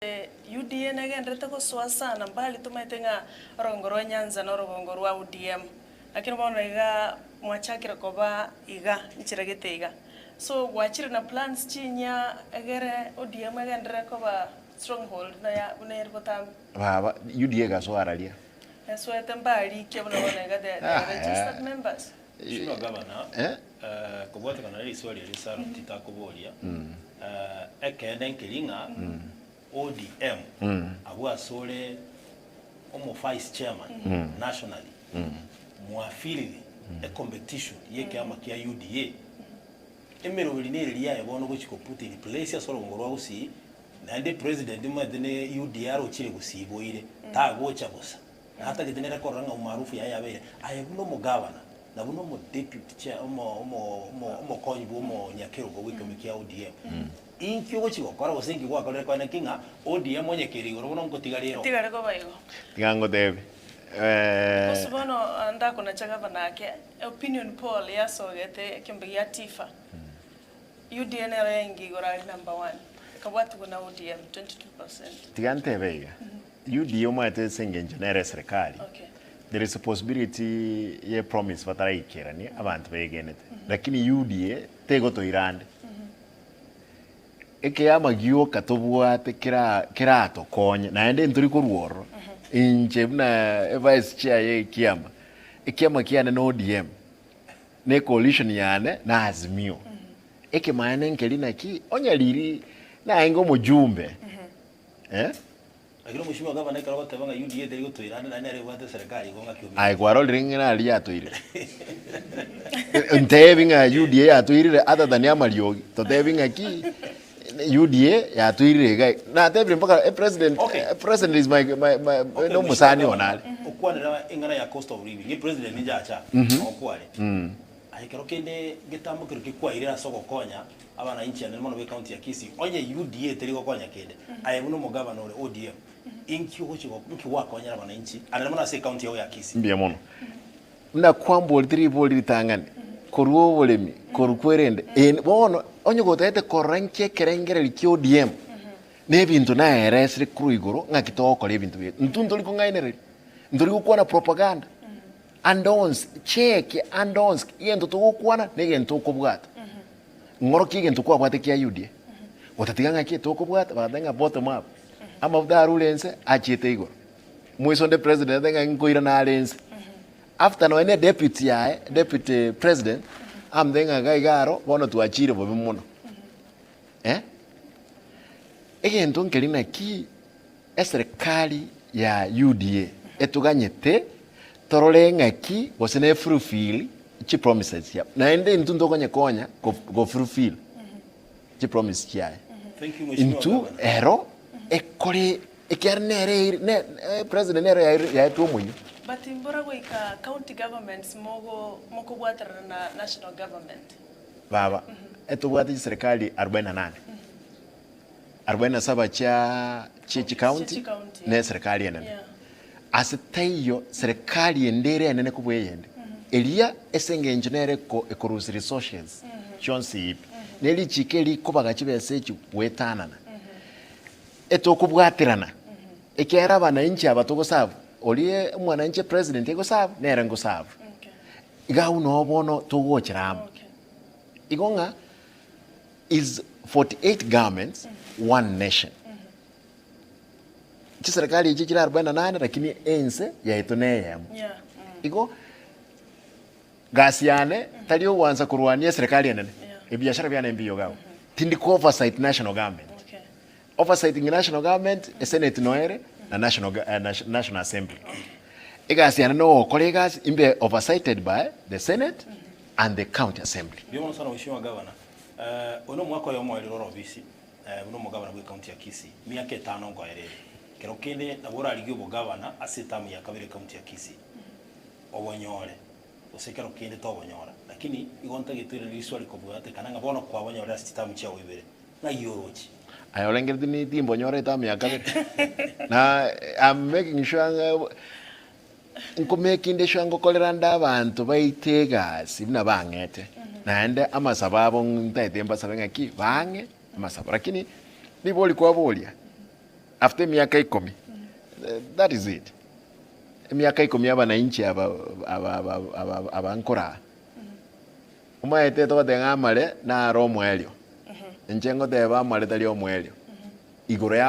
UDM again retako sana mbali tumaitenga rongoro Nyanza no rongoro wa ODM lakini bona iga mwachakira koba iga nchiragete iga so wachira na plans chinya agere ODM again rekoba stronghold na ya unerko tam baba UDA gaswaralia so etambali kebona bona iga the registered members Shino governor kubota kana ile swali ile saro titakubolia ekene nkilinga ODM abwa sole omo vice chairman nationally muafili a competition yeke ama kia UDA emero linere liya yabona ko put in place ya solo ngorwa Gusii na ndi president madene UDA ro chire Gusii boire ta gocha bosa hata gidenera koranga umaarufu ya yabere ayebuno mu governor na buno mu deputy chair omo konyibu omo nyakero go wikomikia ODM inkyo gochi gokora gosengi gwakorera kwa nakinga ODM monye kirigoro buno ngotigariro tigare ko bayigo tigango debe Kusubono ndako na chagava nake opinion poll ya sogete kimbe ya tifa UDN rengi gorali number 1 kabwatu kuna ODM 22% tigante beiga UDA omate sengenje nere serikali there is a possibility ye promise bataraikera ni abantu begenete lakini UDA tego to irande eke amagio katobwate kira to konye naende nturi ko ruoro inje na vice chair ye kiama kiane no ODM ne coalition yane na azimio eke maana nkelina ki onyaliri na engo mujumbe akiro mushima gavana karo batebanga UDA deri go toirana na nere bwate serikali gonga kyo ai kwaro ringina ali atoire ntebinga UDA atoire other than amaliogi to tebinga ki UDA ya tuire gai na tebri mpaka president is my no musani onali okwanira ingana ya cost of living president ninja acha okwale aikero kende getambo kirikwa ira soko konya abana inchi ya nemo no county ya Kisii onye UDA teriko konya kende ayebuno mo governor ODM inki hochigo inki wakonya abana inchi anemo na se county ya Kisii mbia mono na kwambo triple litangane koruo bolemi korukwerende bono onye gotete koranke kerengere li ODM ne bintu na eresre kruigoro ngakitoko le bintu bye ntunto liko ngainere nduri gukwana propaganda andons check andons yendo tukukwana negento kubwata ngoro kigento kwa bwate kia UDA otatiganga ki tukubwata badenga bottom up ama darulense achite igoro mwiso nde president denga ngoira na alense after no ene deputy president amdenga gaigaro bono tuachire bobe muno egento nkelina ki serikali ya UDA etuganyete torolenga ki wasene fulfill chi promises ya na ende ntundo konya go fulfill chi promise ya thank you into ero ekore ekernere ne president nere ya tumunyu but imbora goika county governments moko bwatara na national government baba etubwati serikali 48 47 cha chichi county ne serikali enene asitayo serikali endere enene kubweyende elia esenge engineer ko ecorusi resources chonsi neli chikeli kubaga chibese wetana etokubwatirana ekera bana inchi abatogosabu olie mwana inchi president egosabu nere ngosabu iga uno bono togochiramu igonga is 48 governments one nation chi serikali ichi chira 48 lakini ense yaito neyemo igo gasiane talio wanza kurwania serikali enene ebiashara byane mbiyo gawo tindi ko oversight national government oversight national government senate noere na national assembly igasiane no colleagues imbe oversighted by the senate and the county assembly biyo sana mheshimiwa governor ono mwako yo mwali roro bisi uno mugabana bwe county ya Kisii miaka 5 ngo erere kero kende nabora aligyo bugabana asetamu ya kabere county ya Kisii obonyore osekero kende to obonyora lakini igonta gitire liswali ko bwate kananga bono kwa obonyora asetamu cha wibere na yorochi ayolengere ni timbo nyore tamu ya kabere na I'm making sure nko making sure ngo kolera ndabantu baitega sibina bangete naende amasababo ntaite mbasabenga ki bange amasaba lakini biboli kwa bolia after miaka 10 that is it miaka 10 abananchi abankora umaete to denga mare na ro mwelio nchengo teba mare tali omwelio igoro ya